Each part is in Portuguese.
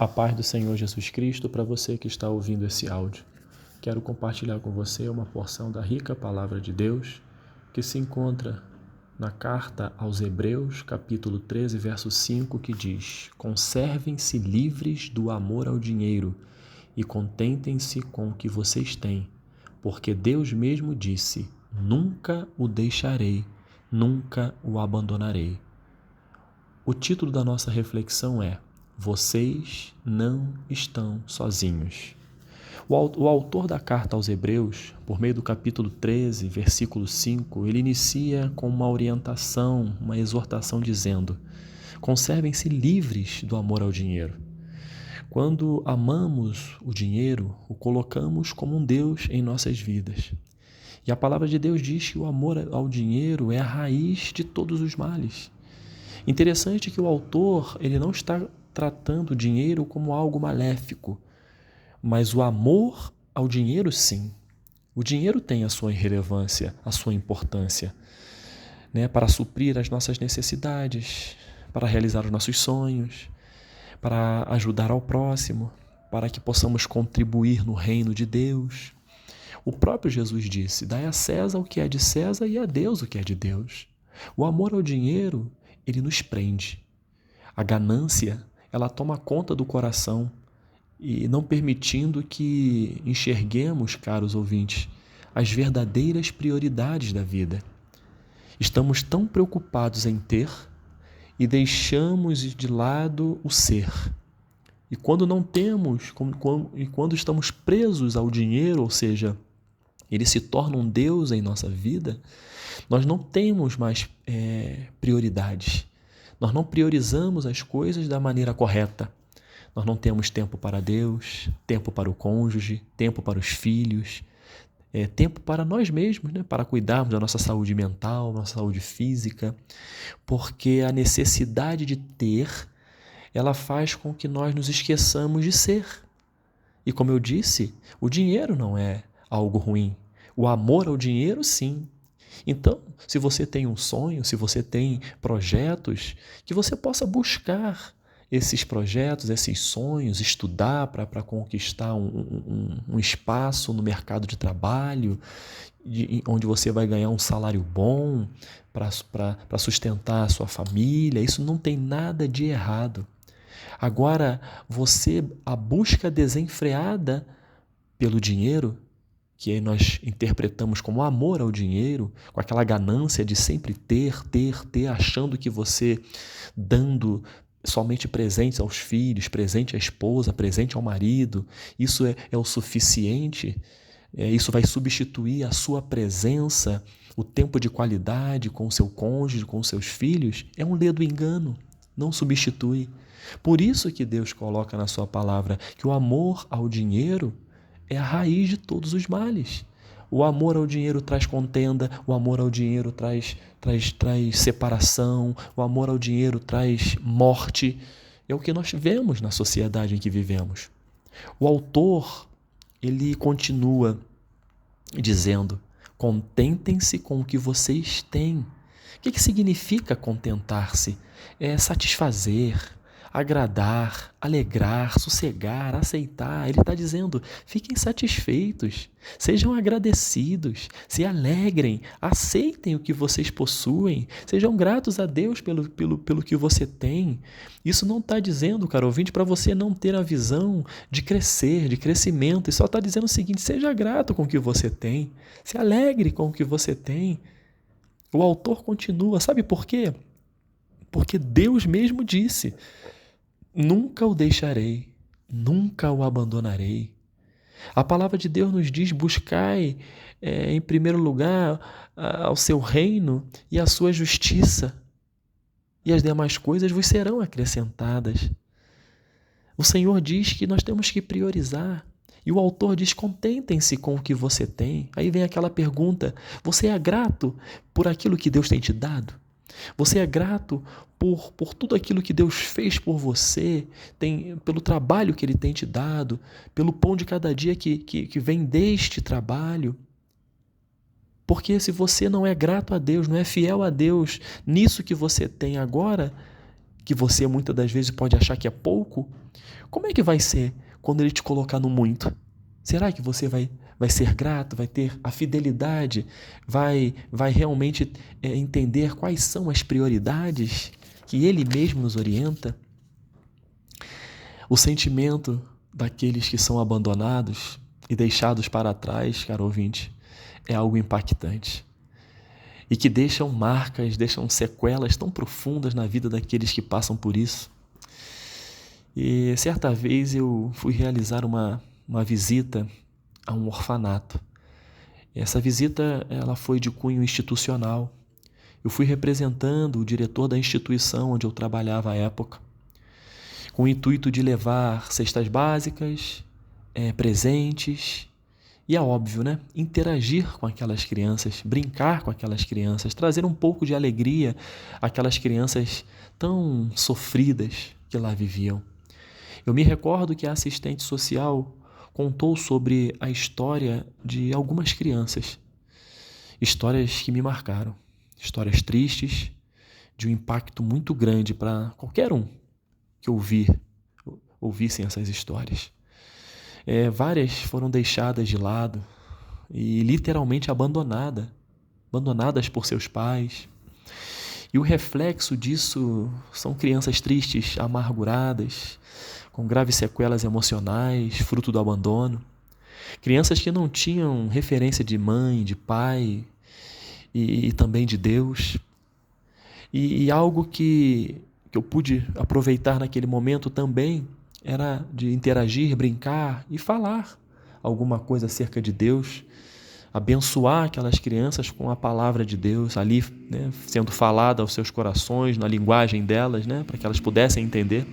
A paz do Senhor Jesus Cristo para você que está ouvindo esse áudio. Quero compartilhar com você uma porção da rica palavra de Deus que se encontra na carta aos Hebreus, capítulo 13, verso 5, que diz: Conservem-se livres do amor ao dinheiro e contentem-se com o que vocês têm, porque Deus mesmo disse: Nunca o deixarei, nunca o abandonarei. O título da nossa reflexão é: Vocês não estão sozinhos. O autor da carta aos Hebreus, por meio do capítulo 13, versículo 5, ele inicia com uma orientação, uma exortação dizendo: conservem-se livres do amor ao dinheiro. Quando amamos o dinheiro, o colocamos como um Deus em nossas vidas. E a palavra de Deus diz que o amor ao dinheiro é a raiz de todos os males. Interessante que o autor ele não está tratando o dinheiro como algo maléfico, mas o amor ao dinheiro, sim. O dinheiro tem a sua relevância, a sua importância, para suprir as nossas necessidades, para realizar os nossos sonhos, para ajudar ao próximo, para que possamos contribuir no reino de Deus. O próprio Jesus disse: dai a César o que é de César e a Deus o que é de Deus. O amor ao dinheiro, ele nos prende. A ganância, ela toma conta do coração e não permitindo que enxerguemos, caros ouvintes, as verdadeiras prioridades da vida. Estamos tão preocupados em ter e deixamos de lado o ser. E quando não temos, e quando estamos presos ao dinheiro, ou seja, ele se torna um Deus em nossa vida, nós não temos mais prioridades. Nós não priorizamos as coisas da maneira correta. Nós não temos tempo para Deus, tempo para o cônjuge, tempo para os filhos, tempo para nós mesmos, para cuidarmos da nossa saúde mental, nossa saúde física, porque a necessidade de ter, ela faz com que nós nos esqueçamos de ser. E como eu disse, o dinheiro não é algo ruim. O amor ao dinheiro, sim. Então, se você tem um sonho, se você tem projetos, que você possa buscar esses projetos, esses sonhos, estudar para conquistar um espaço no mercado de trabalho, onde você vai ganhar um salário bom para sustentar a sua família. Isso não tem nada de errado. Agora, a busca desenfreada pelo dinheiro, que nós interpretamos como amor ao dinheiro, com aquela ganância de sempre ter, achando que você dando somente presentes aos filhos, presente à esposa, presente ao marido, isso é o suficiente, isso vai substituir a sua presença, o tempo de qualidade com o seu cônjuge, com os seus filhos, é um ledo engano, não substitui. Por isso que Deus coloca na sua palavra que o amor ao dinheiro é a raiz de todos os males. O amor ao dinheiro traz contenda, o amor ao dinheiro traz separação, o amor ao dinheiro traz morte. É o que nós vemos na sociedade em que vivemos. O autor, ele continua dizendo: contentem-se com o que vocês têm. O que significa contentar-se? É satisfazer, agradar, alegrar, sossegar, aceitar. Ele está dizendo: fiquem satisfeitos, sejam agradecidos, se alegrem, aceitem o que vocês possuem, sejam gratos a Deus pelo que você tem. Isso não está dizendo, caro ouvinte, para você não ter a visão de crescer, de crescimento. Isso só está dizendo o seguinte: seja grato com o que você tem, se alegre com o que você tem. O autor continua, sabe por quê? Porque Deus mesmo disse: nunca o deixarei, nunca o abandonarei. A palavra de Deus nos diz: buscai em primeiro lugar ao seu reino e a sua justiça, e as demais coisas vos serão acrescentadas. O Senhor diz que nós temos que priorizar. E o autor diz: contentem-se com o que você tem. Aí vem aquela pergunta: você é grato por aquilo que Deus tem te dado? Você é grato por tudo aquilo que Deus fez por você, pelo trabalho que Ele tem te dado, pelo pão de cada dia que vem deste trabalho? Porque se você não é grato a Deus, não é fiel a Deus nisso que você tem agora, que você muitas das vezes pode achar que é pouco, como é que vai ser quando Ele te colocar no muito? Será que você vai ser grato, vai ter a fidelidade, vai realmente entender quais são as prioridades que Ele mesmo nos orienta? O sentimento daqueles que são abandonados e deixados para trás, caro ouvinte, é algo impactante. E que deixam marcas, deixam sequelas tão profundas na vida daqueles que passam por isso. E certa vez eu fui realizar uma visita a um orfanato. Essa visita ela foi de cunho institucional. Eu fui representando o diretor da instituição onde eu trabalhava à época, com o intuito de levar cestas básicas, presentes e, é óbvio, né, interagir com aquelas crianças, brincar com aquelas crianças, trazer um pouco de alegria àquelas crianças tão sofridas que lá viviam. Eu me recordo que a assistente social contou sobre a história de algumas crianças, histórias que me marcaram, histórias tristes, de um impacto muito grande para qualquer um que ouvissem essas histórias. Várias foram deixadas de lado e literalmente abandonadas por seus pais. E o reflexo disso são crianças tristes, amarguradas, com graves sequelas emocionais, fruto do abandono. Crianças que não tinham referência de mãe, de pai e também de Deus. E algo que eu pude aproveitar naquele momento também era de interagir, brincar e falar alguma coisa acerca de Deus, abençoar aquelas crianças com a palavra de Deus ali, né, sendo falada aos seus corações, na linguagem delas, né, para que elas pudessem entender.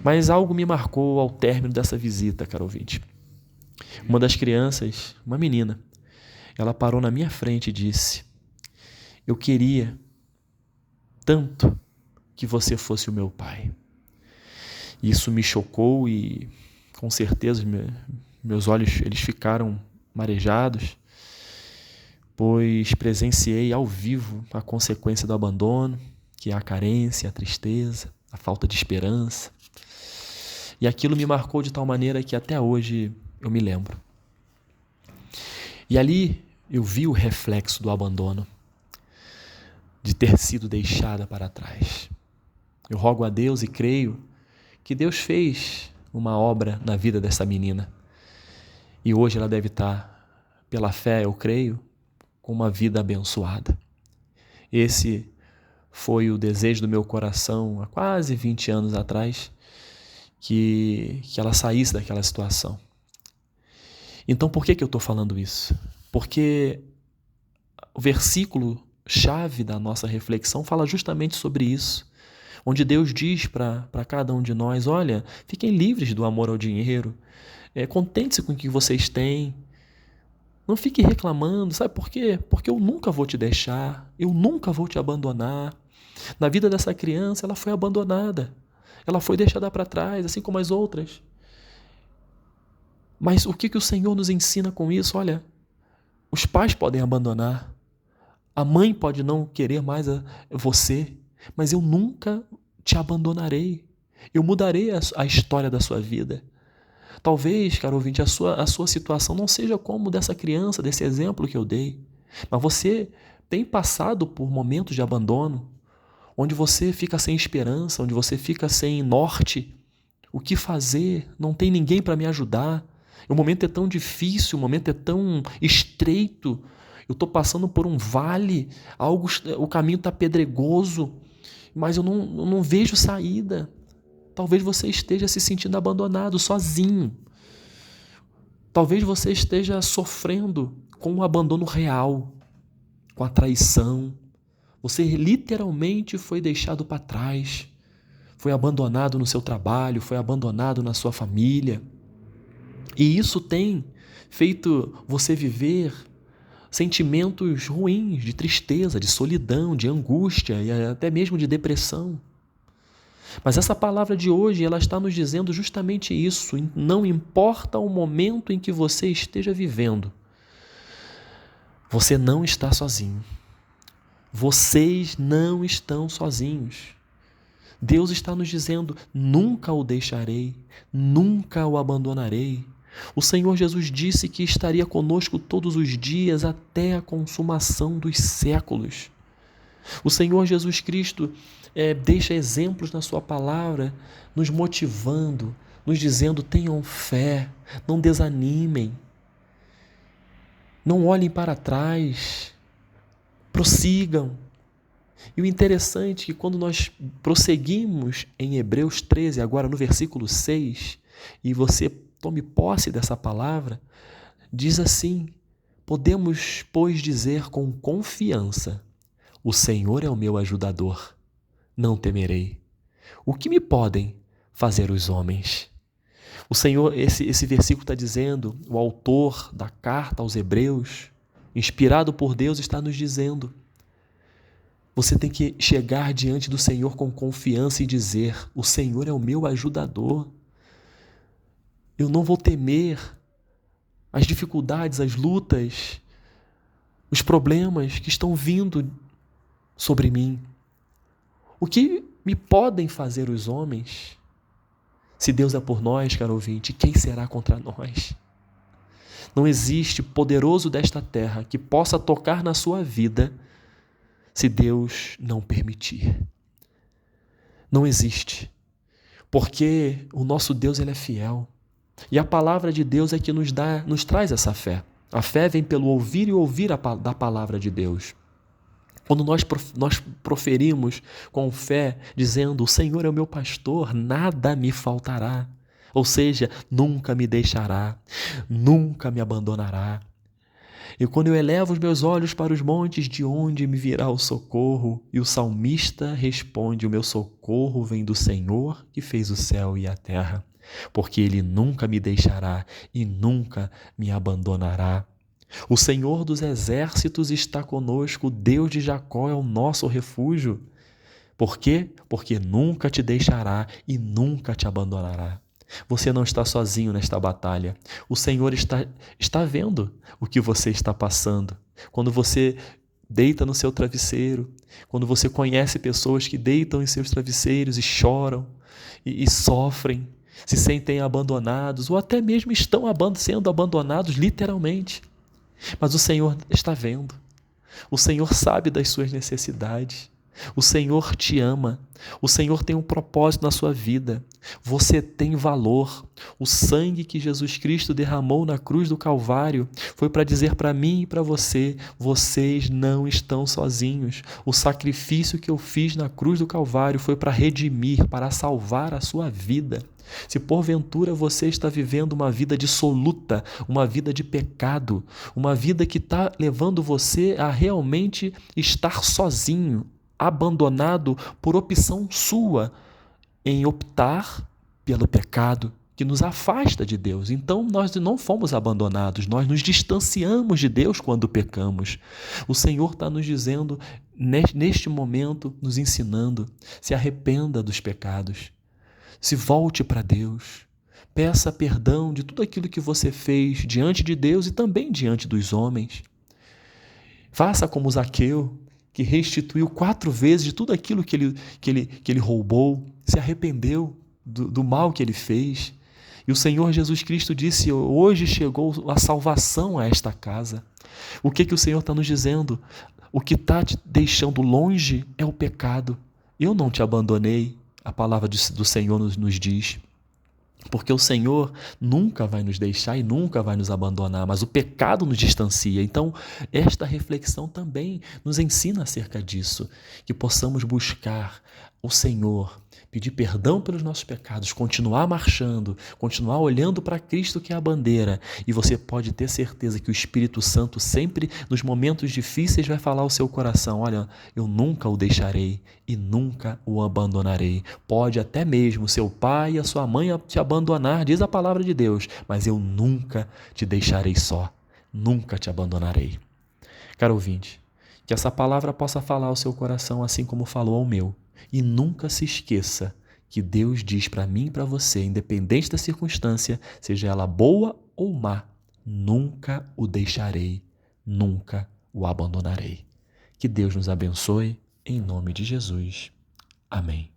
Mas algo me marcou ao término dessa visita, caro ouvinte. Uma das crianças, uma menina, ela parou na minha frente e disse: "Eu queria tanto que você fosse o meu pai." Isso me chocou e, com certeza, meus olhos eles ficaram marejados, pois presenciei ao vivo a consequência do abandono, que é a carência, a tristeza, a falta de esperança. E aquilo me marcou de tal maneira que até hoje eu me lembro. E ali eu vi o reflexo do abandono, de ter sido deixada para trás. Eu rogo a Deus e creio que Deus fez uma obra na vida dessa menina. E hoje ela deve estar, pela fé, eu creio, com uma vida abençoada. Esse foi o desejo do meu coração há quase 20 anos atrás, que ela saísse daquela situação. Então, por que eu estou falando isso? Porque o versículo-chave da nossa reflexão fala justamente sobre isso, onde Deus diz para cada um de nós: olha, fiquem livres do amor ao dinheiro, contente-se com o que vocês têm, não fique reclamando. Sabe por quê? Porque eu nunca vou te deixar, eu nunca vou te abandonar. Na vida dessa criança, ela foi abandonada, ela foi deixada para trás, assim como as outras. Mas o que o Senhor nos ensina com isso? Olha, os pais podem abandonar, a mãe pode não querer mais você, mas eu nunca te abandonarei. Eu mudarei a história da sua vida. Talvez, caro ouvinte, a sua situação não seja como dessa criança, desse exemplo que eu dei, mas você tem passado por momentos de abandono, onde você fica sem esperança, onde você fica sem norte. O que fazer? Não tem ninguém para me ajudar. O momento é tão difícil, o momento é tão estreito. Eu estou passando por um vale, o caminho está pedregoso, mas eu não vejo saída. Talvez você esteja se sentindo abandonado, sozinho. Talvez você esteja sofrendo com o abandono real, com a traição. Você literalmente foi deixado para trás, foi abandonado no seu trabalho, foi abandonado na sua família. E isso tem feito você viver sentimentos ruins, de tristeza, de solidão, de angústia e até mesmo de depressão. Mas essa palavra de hoje, ela está nos dizendo justamente isso. Não importa o momento em que você esteja vivendo, você não está sozinho. Vocês não estão sozinhos. Deus está nos dizendo: nunca o deixarei, nunca o abandonarei. O Senhor Jesus disse que estaria conosco todos os dias até a consumação dos séculos. O Senhor Jesus Cristo deixa exemplos na sua palavra, nos motivando, nos dizendo: tenham fé, não desanimem, não olhem para trás, prossigam. E o interessante é que quando nós prosseguimos em Hebreus 13, agora no versículo 6, e você tome posse dessa palavra, diz assim: podemos, pois, dizer com confiança: o Senhor é o meu ajudador, não temerei. O que me podem fazer os homens? O Senhor, esse versículo está dizendo, o autor da carta aos Hebreus, inspirado por Deus, está nos dizendo: você tem que chegar diante do Senhor com confiança e dizer: o Senhor é o meu ajudador. Eu não vou temer as dificuldades, as lutas, os problemas que estão vindo sobre mim. O que me podem fazer os homens? Se Deus é por nós, caro ouvinte, quem será contra nós? Não existe poderoso desta terra que possa tocar na sua vida se Deus não permitir. Não existe. Porque o nosso Deus, ele é fiel. E a palavra de Deus é que nos traz essa fé. A fé vem pelo ouvir e ouvir da palavra de Deus. Quando nós proferimos com fé, dizendo: o Senhor é o meu pastor, nada me faltará. Ou seja, nunca me deixará, nunca me abandonará. E quando eu elevo os meus olhos para os montes, de onde me virá o socorro? E o salmista responde: o meu socorro vem do Senhor que fez o céu e a terra, porque Ele nunca me deixará e nunca me abandonará. O Senhor dos exércitos está conosco, o Deus de Jacó é o nosso refúgio. Por quê? Porque nunca te deixará e nunca te abandonará. Você não está sozinho nesta batalha. O Senhor está vendo o que você está passando. Quando você deita no seu travesseiro, quando você conhece pessoas que deitam em seus travesseiros e choram e sofrem, se sentem abandonados ou até mesmo estão sendo abandonados literalmente. Mas o Senhor está vendo. O Senhor sabe das suas necessidades. O Senhor te ama. O Senhor tem um propósito na sua vida. Você tem valor. O sangue que Jesus Cristo derramou na cruz do Calvário foi para dizer para mim e para você: vocês não estão sozinhos. O sacrifício que eu fiz na cruz do Calvário foi para redimir, para salvar a sua vida. Se porventura você está vivendo uma vida dissoluta, uma vida de pecado, uma vida que está levando você a realmente estar sozinho, abandonado por opção sua em optar pelo pecado que nos afasta de Deus. Então nós não fomos abandonados, nós nos distanciamos de Deus quando pecamos. O Senhor está nos dizendo, neste momento, nos ensinando: se arrependa dos pecados. Se volte para Deus, peça perdão de tudo aquilo que você fez diante de Deus e também diante dos homens. Faça como Zaqueu, que restituiu 4 vezes de tudo aquilo que ele roubou, se arrependeu do mal que ele fez. E o Senhor Jesus Cristo disse: hoje chegou a salvação a esta casa. O que o Senhor está nos dizendo? O que está te deixando longe é o pecado. Eu não te abandonei. A palavra do Senhor nos diz, porque o Senhor nunca vai nos deixar e nunca vai nos abandonar, mas o pecado nos distancia. Então, esta reflexão também nos ensina acerca disso, que possamos buscar o Senhor, pedir perdão pelos nossos pecados, continuar marchando, continuar olhando para Cristo, que é a bandeira. E você pode ter certeza que o Espírito Santo sempre, nos momentos difíceis, vai falar ao seu coração: olha, eu nunca o deixarei e nunca o abandonarei. Pode até mesmo seu pai e a sua mãe te abandonar, diz a palavra de Deus, mas eu nunca te deixarei só, nunca te abandonarei. Caro ouvinte, que essa palavra possa falar ao seu coração assim como falou ao meu. E nunca se esqueça que Deus diz para mim e para você, independente da circunstância, seja ela boa ou má, nunca o deixarei, nunca o abandonarei. Que Deus nos abençoe, em nome de Jesus. Amém.